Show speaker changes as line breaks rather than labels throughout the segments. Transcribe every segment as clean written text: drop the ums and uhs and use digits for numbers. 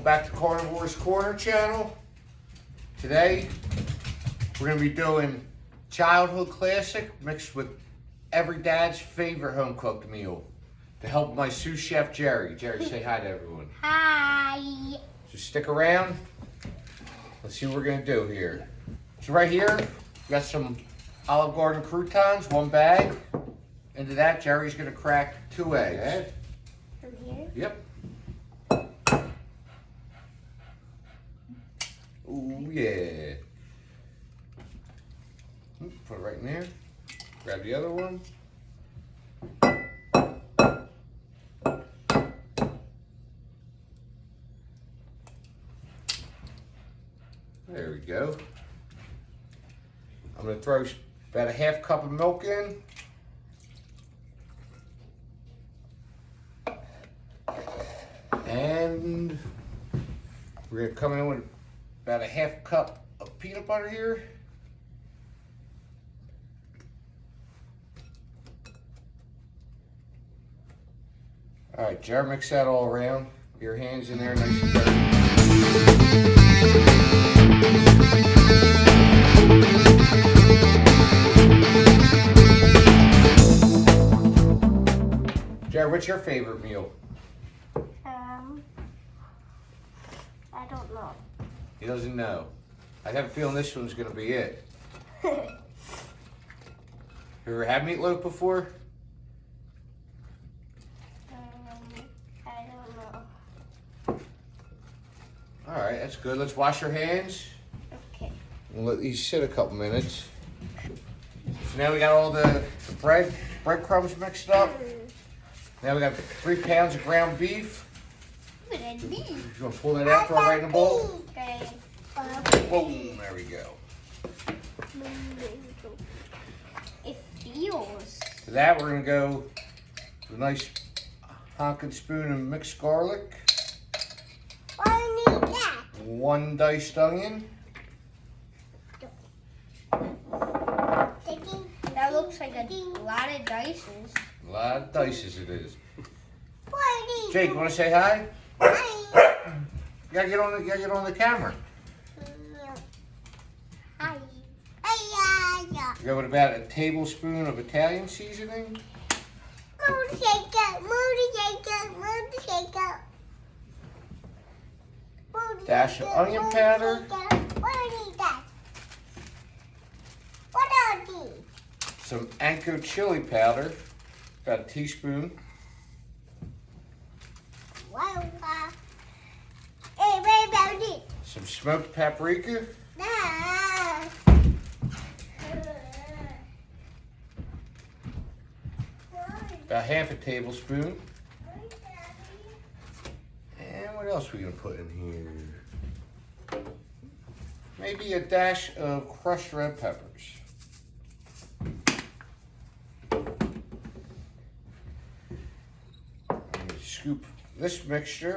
back to Carnivore's Corner channel. Today, we're going to be doing childhood classic mixed with every dad's favorite home cooked meal to help my sous chef Jerry. Jerry, say hi to everyone.
Hi.
So stick around. Let's see what we're going to do here. So right here, we got some Olive Garden croutons, 1 bag. Into that, Jerry's going to crack 2 eggs.
From here?
Yep. Ooh, yeah. Put it right in there. Grab the other one. There we go. I'm going to throw about a ½ cup of milk in. And we're going to come in with about a ½ cup of peanut butter here. All right, Jared, mix that all around. Your hands in there nice and dirty. Jared, what's your favorite meal?
I don't know.
He doesn't know. I have a feeling this one's gonna be it. You ever had meatloaf before?
I don't know.
All right, that's good. Let's wash our hands.
Okay.
We'll let these sit a couple minutes. So now we got all the breadcrumbs mixed up. Now we got 3 pounds of ground beef.
What did I do?
You want to pull that out, throw it right in the bowl?
Okay.
Boom, there we go.
It feels.
To that, we're going to go with a nice honking spoon of mixed garlic.
I need that.
1 diced onion.
That looks like a lot of dices.
A lot of dices it is. Jake, you want to say hi? You gotta get on the camera.
Hi.
You go with about a tablespoon of Italian seasoning. Dash of onion powder. Some Anko chili powder. About a teaspoon. Some smoked paprika. About ½ a tablespoon. And what else are we gonna put in here? Maybe a dash of crushed red peppers. I'm gonna scoop this mixture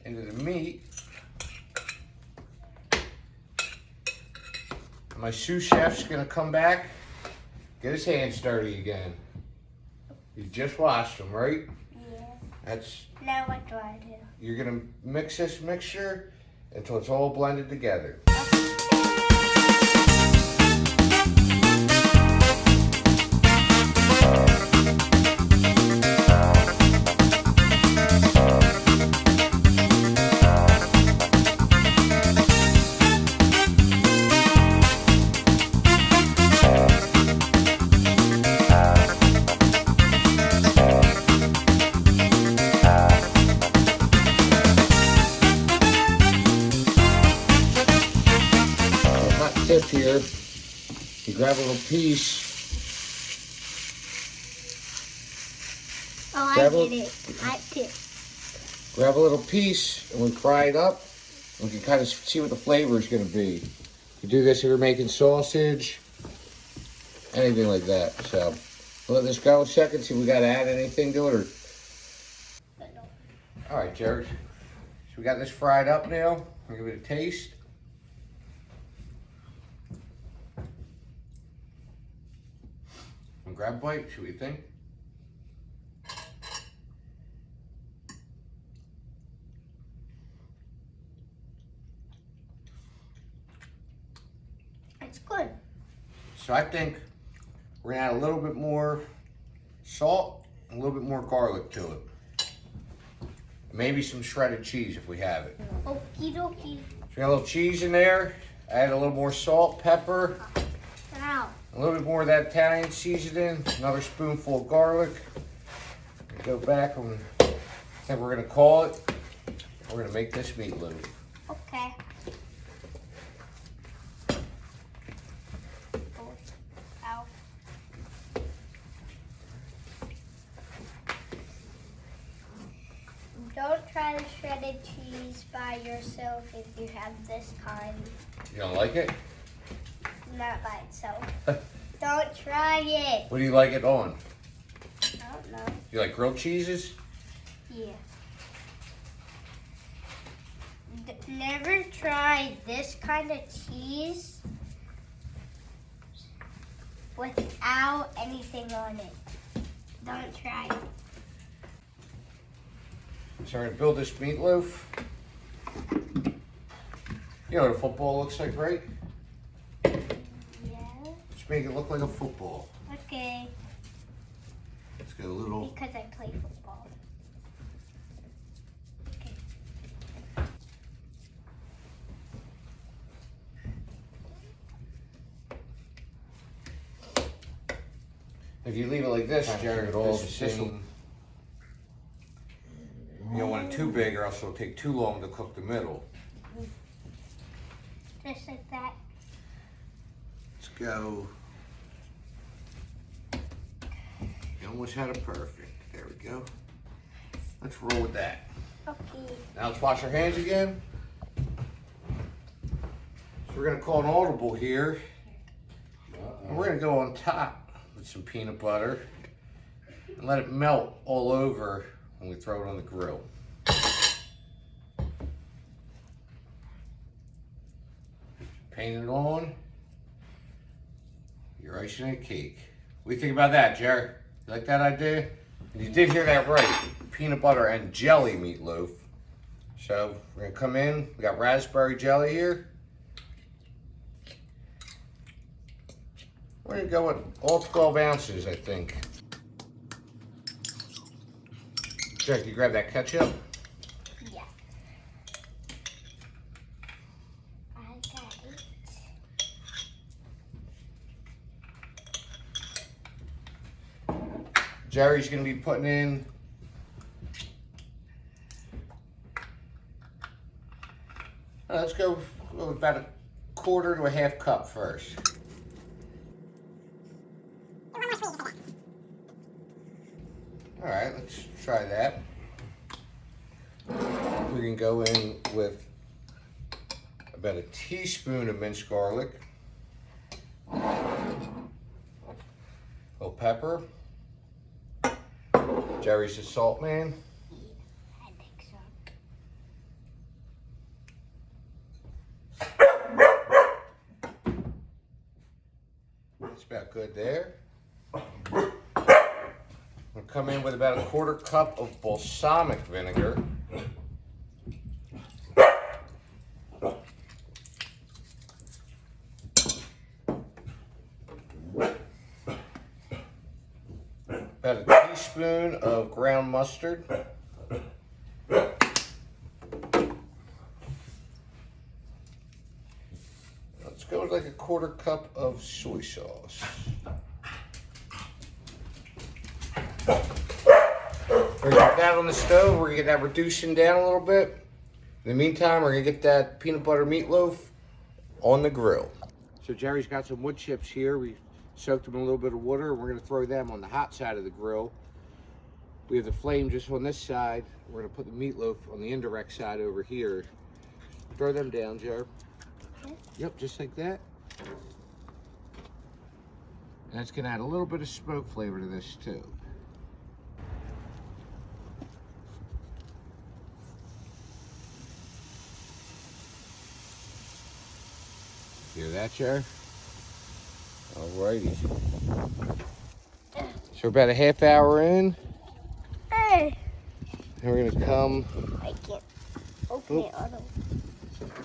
into the meat. My sous chef's gonna come back, get his hands dirty again. You just washed them, right?
Yeah.
That's.
Now what do I do?
You're gonna mix this mixture until it's all blended together. Tip here, you grab a little piece.
Oh, I
Grab
did it. I did.
Grab a little piece and we fry it up. We can kind of see what the flavor is going to be. You do this if you're making sausage, anything like that. So we'll let this go a second, see if we got to add anything to it. Or... All right, Jared. So we got this fried up now. We'll give it a taste. And grab a bite, see what you think.
It's good.
So I think we're gonna add a little bit more salt, and a little bit more garlic to it. Maybe some shredded cheese if we have it.
Okie dokie.
So we got a little cheese in there. Add a little more salt, pepper.
Ow.
A little bit more of that Italian seasoning. Another spoonful of garlic. Go back and I think we're gonna call it. We're gonna make this meatloaf.
Okay. Oh, ow. Don't try the shredded cheese by yourself if you have this kind.
You don't like it?
Not by itself. Don't try it.
What do you like it on?
I don't know.
You like grilled cheeses?
Yeah. Never try this kind of cheese without anything on it. Don't try it.
So we're gonna build this meatloaf. You know what a football looks like, right?
Yeah.
Let's make it look like a football.
Okay.
Let's get a little.
Because I play football. Okay.
If you leave it like this, Jared, it all the same. You don't want it too big, or else it'll take too long to cook the middle.
Just like that.
Let's go. You almost had it perfect. There we go. Let's roll with that.
Okay.
Now let's wash our hands again. So we're gonna call an audible here. And we're gonna go on top with some peanut butter and let it melt all over when we throw it on the grill. Paint it on. You're icing a cake. What do you think about that, Jared? You like that idea? And you did hear that right. Peanut butter and jelly meatloaf. So we're gonna come in. We got raspberry jelly here. We're gonna go with all 12 ounces, I think. Jack, can you grab that ketchup?
Yeah. I got it.
Jerry's gonna be putting in let's go with about a quarter to a half cup first. All right, let's try that. We can go in with about a teaspoon of minced garlic, a little pepper. Jerry's the salt man.
I think so.
That's about good there. We'll come in with about a quarter cup of balsamic vinegar. About a teaspoon of ground mustard. Let's go with like a quarter cup of soy sauce. We're gonna get that on the stove. We're gonna get that reducing down a little bit. In the meantime, we're gonna get that peanut butter meatloaf on the grill. So Jerry's got some wood chips here. We soaked them in a little bit of water. We're gonna throw them on the hot side of the grill. We have the flame just on this side. We're gonna put the meatloaf on the indirect side over here. Throw them down, Jerry. Yep, just like that. And that's gonna add a little bit of smoke flavor to this too. Hear that, Jerry? Alrighty. So we're about a half hour in.
Hey.
And we're gonna come.
I can't open it.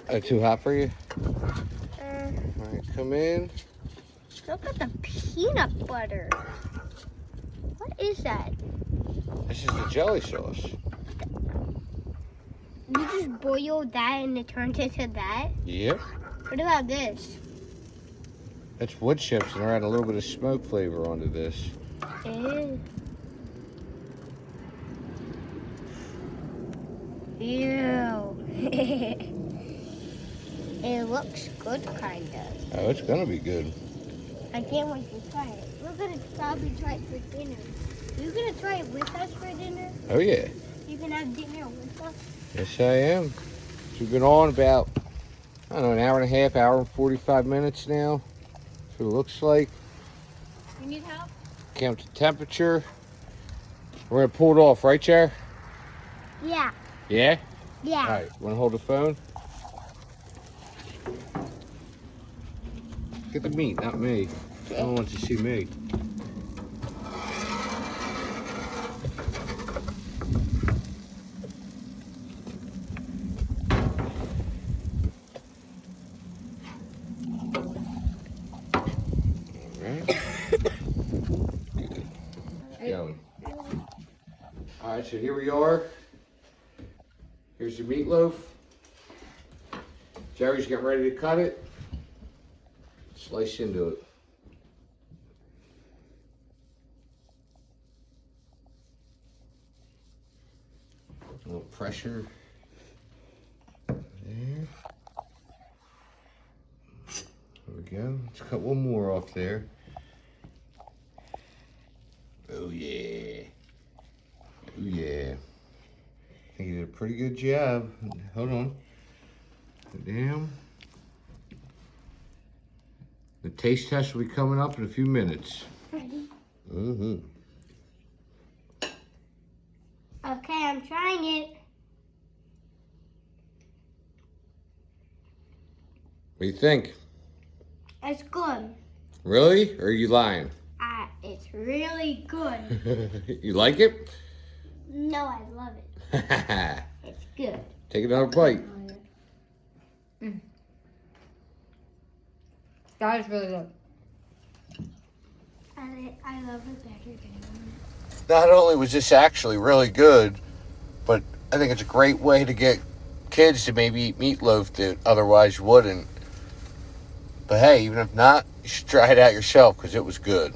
Oh, too hot for you?
Uh,
Alright, come in.
Look at the peanut butter. What is that?
This is the jelly sauce.
You just boil that and it turns into that?
Yep.
What about this?
That's wood chips, and they're adding a little bit of smoke flavor onto this.
Ew. Ew. It looks good, kinda.
Oh, it's gonna be good.
I can't wait to try it. We're gonna probably try it for dinner. Are you gonna try it with us for dinner?
Oh yeah.
You can have dinner with us?
Yes, I am. So we've been on about, I don't know, an hour and a half, hour and 45 minutes now. That's what it looks like.
You need help?
Count the temperature. We're gonna pull it off, right, Cher?
Yeah.
Yeah?
Yeah.
All right, wanna hold the phone? Get the meat, not me. I don't want you to see me. Going. All right, so here we are. Here's your meatloaf. Jerry's getting ready to cut it. Slice into it. A little pressure. There. There we go. Let's cut one more off there. Oh yeah. Oh yeah. I think you did a pretty good job. Hold on. Down. The taste test will be coming up in a few minutes.
Ready?
Mm-hmm.
Okay, I'm trying it.
What do you think?
It's good.
Really? Or are you lying?
It's really good.
You like it?
No, I love it. It's good.
Take another bite.
That is really good.
I love it better than
Not only was this actually really good, but I think it's a great way to get kids to maybe eat meatloaf that otherwise wouldn't. But hey, even if not, you should try it out yourself because it was good.